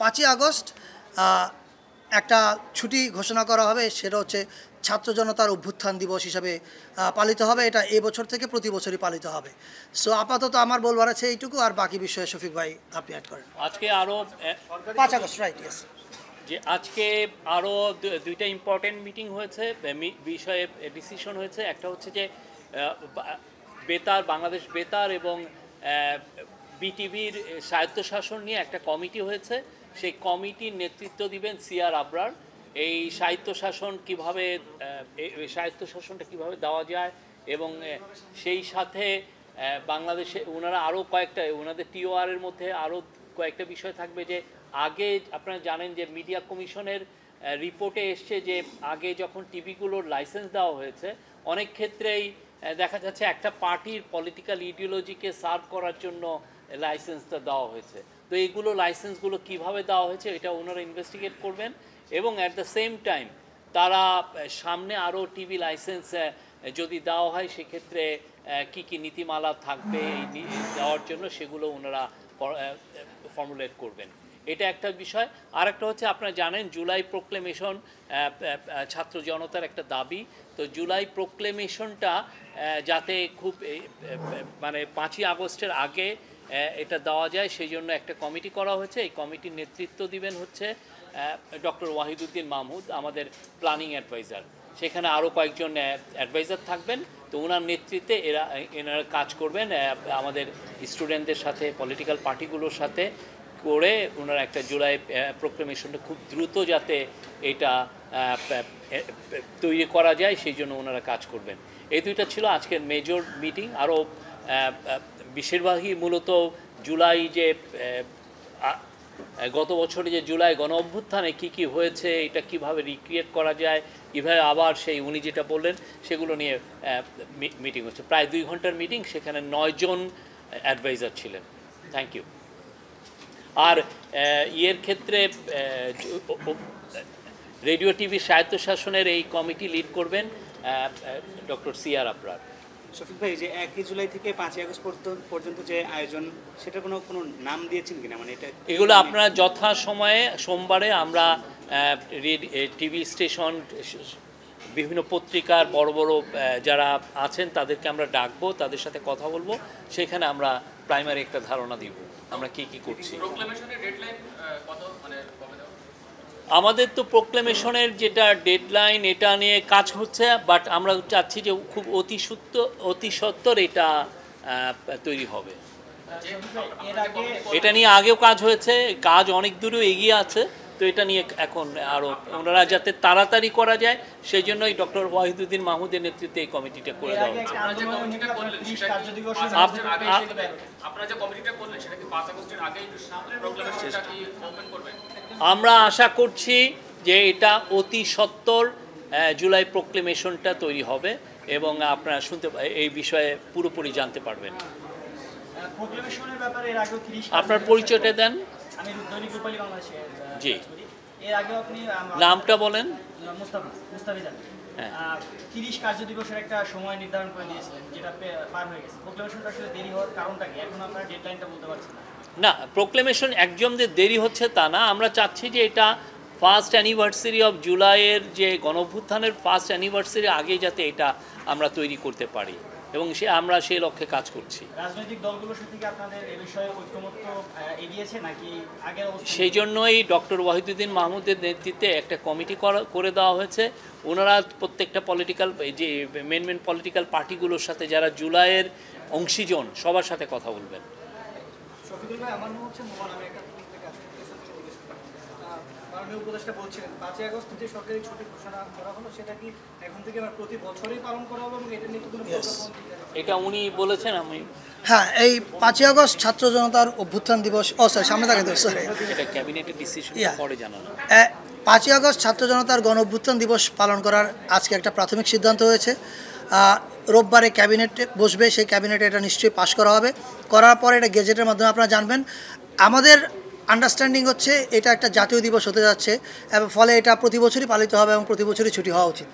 5ই August একটা ছুটি ঘোষণা করা হবে, সেটা হচ্ছে ছাত্র জনতার অভ্যুত্থান দিবস হিসাবে পালিত হবে। এটা এবছর থেকে প্রতি বছরই পালিত হবে। সো আপাতত আমার বলবার আছে এইটুকু, আর বাকি বিষয়ে শফিক ভাই আপনি অ্যাড করেন। আজকে আরও 5 আগস্ট, রাইট? ইয়েস। যে আজকে আরও দুইটা ইম্পর্টেন্ট মিটিং হয়েছে, বিষয়ে ডিসিশন হয়েছে। একটা হচ্ছে যে বেতার, বাংলাদেশ বেতার এবং বিটিভির স্বায়ত্তশাসন নিয়ে একটা কমিটি হয়েছে। সেই কমিটির নেতৃত্ব দিবেন সিআর আবরার। এই স্বায়ত্তশাসনটা কীভাবে দেওয়া যায় এবং সেই সাথে বাংলাদেশে ওনারা আরও কয়েকটা, ওনাদের টিওআরের মধ্যে আরও কয়েকটা বিষয় থাকবে। যে আগে আপনারা জানেন যে মিডিয়া কমিশনের রিপোর্টে এসছে যে আগে যখন টিভিগুলোর লাইসেন্স দেওয়া হয়েছে, অনেক ক্ষেত্রেই দেখা যাচ্ছে একটা পার্টির পলিটিক্যাল ইডিওলজিকে সার্ভ করার জন্য লাইসেন্সটা দেওয়া হয়েছে। তো এইগুলো লাইসেন্সগুলো কিভাবে দেওয়া হয়েছে এটা ওনারা ইনভেস্টিগেট করবেন এবং অ্যাট দ্য সেম টাইম তারা সামনে আরও টিভি লাইসেন্স যদি দেওয়া হয় সেক্ষেত্রে কি কি নীতিমালা থাকবে এই দেওয়ার জন্য, সেগুলো ওনারা ফর্মুলেট করবেন। এটা একটা বিষয়। আর একটা হচ্ছে আপনারা জানেন জুলাই প্রোক্লেমেশন ছাত্র জনতার একটা দাবি। তো জুলাই প্রোক্লেমেশনটা যাতে খুব মানে 5ই আগস্টের আগে এটা দেওয়া যায় সেই জন্য একটা কমিটি করা হয়েছে। এই কমিটির নেতৃত্ব দিবেন হচ্ছে ডক্টর ওয়াহিদুদ্দিন মাহমুদ, আমাদের প্ল্যানিং অ্যাডভাইজার। সেখানে আরও কয়েকজন অ্যাডভাইজার থাকবেন। তো ওনার নেতৃত্বে এনারা কাজ করবেন আমাদের স্টুডেন্টদের সাথে, পলিটিক্যাল পার্টিগুলোর সাথে করে ওনারা একটা জুলাই প্রোক্লেমেশনটা খুব দ্রুত যাতে এটা তৈরি করা যায় সেই জন্য ওনারা কাজ করবেন। এই দুইটা ছিল আজকের মেজর মিটিং। আরও বেশিরভাগই মূলত জুলাই যে গত বছরে যে জুলাই গণ অভ্যুত্থানে কী কী হয়েছে, এটা কিভাবে রিক্রিয়েট করা যায়, কীভাবে আবার সেই উনি যেটা বললেন সেগুলো নিয়ে মিটিং হচ্ছে। প্রায় 2 ঘন্টার মিটিং, সেখানে 9 জন অ্যাডভাইজার ছিলেন। Thank you. আর ইয়ের ক্ষেত্রে রেডিও টিভি স্বায়ত্তশাসনের এই কমিটি লিড করবেন ডক্টর সিআর আবরার। শফিক ভাই, যে 1 জুলাই থেকে 5ই আগস্ট পর্যন্ত যে আয়োজন, সেটা কোনো নাম দিয়েছেন কিনা? মানে এটা এগুলো আপনারা যথাসময়ে সোমবারে আমরা টিভি স্টেশন, বিভিন্ন পত্রিকার বড় বড় যারা আছেন তাদেরকে আমরা ডাকবো, তাদের সাথে কথা বলবো। সেখানে আমরা প্রাইমারি একটা ধারণা দিব আমরা কি কি করছি। আমাদের তো প্রোক্লেমেশনের যেটা ডেডলাইন এটা নিয়ে কাজ হচ্ছে, বাট আমরা চাচ্ছি যে খুব অতি সত্বর এটা তৈরি হবে। এটা নিয়ে আগেও কাজ হয়েছে, কাজ অনেক দূরেও এগিয়ে আছে। তো এটা নিয়ে এখন আরও ওনারা যাতে তাড়াতাড়ি করা যায় সেই জন্যই ডক্টর ওয়াহিদুদ্দিন মাহমুদের নেতৃত্বে এই কমিটিটা করে দেওয়া হচ্ছে। আমরা আশা করছি যে এটা অতি সত্বর জুলাই প্রোক্লেমেশনটা তৈরি হবে এবং আপনারা এই বিষয়ে পুরোপুরি জানতে পারবেন। আপনার পরিচয়টা দেন। জি, নামটা বলেন। 30 কার্য দিবসের একটা সময় নির্ধারণ করে দিয়েছিলেন, যেটা পার হয়ে গেছে। প্রোক্লেমেশনটা আসলে দেরি হওয়ার কারণটা কি? এখন আপনারা ডেডলাইনটা বলতে পারছেন না? প্রোক্লেমেশন একজনদের দেরি হচ্ছে তা না। আমরা চাচ্ছি যে এটা ফার্স্ট অ্যানিভার্সারি অফ জুলাইয়ের যে গণঅভ্যুত্থানের ফার্স্ট অ্যানিভার্সারি আগে যাতে এটা আমরা তৈরি করতে পারি এবং আমরা সেই লক্ষ্যে কাজ করছি। রাজনৈতিক দলগুলোর সাথে কি আপনাদের এই বিষয়ে ঐক্যমত্য এগিয়েছে নাকি আগের অবস্থা? সেই জন্যই ডক্টর ওয়াহিদুদ্দিন মাহমুদের নেতৃত্বে একটা কমিটি করে দেওয়া হয়েছে। ওনারা প্রত্যেকটা পলিটিক্যাল যে মেন পলিটিক্যাল পার্টিগুলোর সাথে যারা জুলাইয়ের অংশীজন সবার সাথে কথা বলবেন। শফিকুল ভাই, আমার নাম হচ্ছে মোহন, আমি একটা মাননীয় উপদেষ্টা বলছিলেন 5ই আগস্ট যে সরকারি ছুটি ঘোষণা করা হলো, সেটা কি এখন থেকে আবার প্রতি বছরই পালন করা হবে এবং এটা নিয়ে কোনো এটা উনি বলেছেন? আমি হ্যাঁ, এই 5ই আগস্ট ছাত্র জনতার অভ্যুত্থান দিবস, সামনে থাকেন তো, সরি, এটা ক্যাবিনেটের ডিসিশন পরে জানানো। 5ই আগস্ট ছাত্র জনতার গণ অভ্যুত্থান দিবস পালন করার আজকে একটা প্রাথমিক সিদ্ধান্ত হয়েছে। রোববারে ক্যাবিনেটে বসবে, সেই ক্যাবিনেটে এটা নিশ্চয়ই পাশ করা হবে। করার পরে এটা গেজেটের মাধ্যমে আপনারা জানবেন। আমাদের আন্ডারস্ট্যান্ডিং হচ্ছে এটা একটা জাতীয় দিবস হতে যাচ্ছে এবং ফলে এটা প্রতি বছরই পালিত হবে এবং প্রতি বছরই ছুটি হওয়া উচিত।